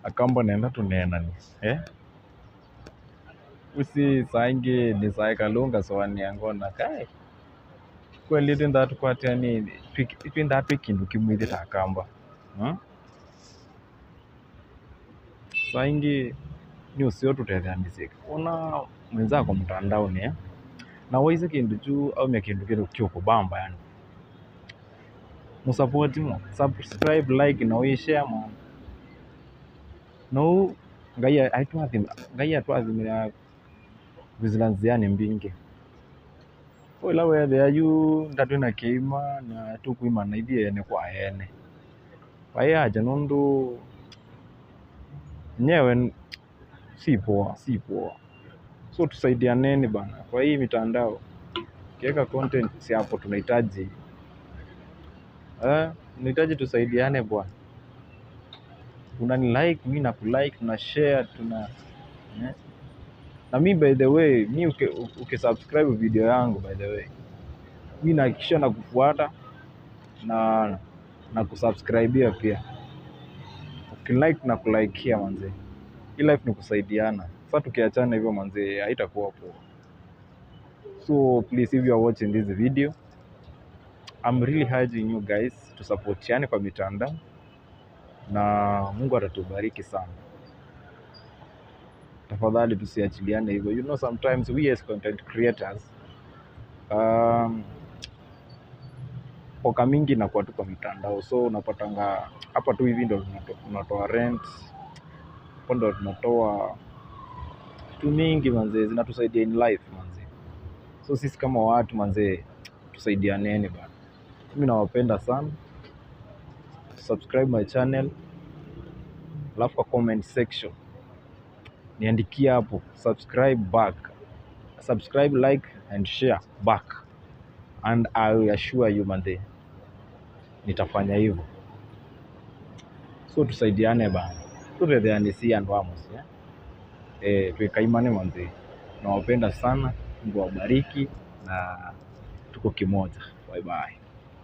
akamba nenda tunena ni usi saingi ni saikalunga swani yangona kai kweli tinda tukwate ni twinda twikindu kimwithi takamba saingi ni usio tutethanisika ona mwenzako mtandao ni na waise kindu chu au mya kindu kile kubamba yani musupport mo subscribe like na we share man no ngaya atwathimira vigilance yani mbingi oila wethe ayu ndatu na keima na tukuima na ithie ene kwa ene aja nundu nyewe si poa so tusaidianeni bana kwa hii mitandao kiweka content si hapo tunahitaji tusaidiane bwana unani like mimi na kulike tuna share tuna na mimi by the way mimi ukisubscribe video yangu by the way mimi nahakikisha na kufuata na kusubscribea pia ukilike na kulikeia manze hii life ni kusaidiana sasa tukiachana hivyo manze haitakuwa poa so please if you are watching this video I'm really urging you guys to support yani kwa mitandao na Mungu atatubariki sana tafadhali tusiachiliane hivyo you know sometimes we as content creators poka mingi na kwa tu kwa mitandao so unapatanga hapa tu hivi ndo tunatoa rent ndo tunatoa tu mingi manze zinatusaidia in life manze so sisi kama watu manze tusaidianeni bana mimi nawapenda sana subscribe my channel alafu kwa comment section niandikia hapo subscribe like and share back and I will assure you manze nitafanya hivyo so tusaidiane bana tutethanisia ndo amos tuikaimane manze nawapenda sana Mungu awabariki na tuko kimoja bye bye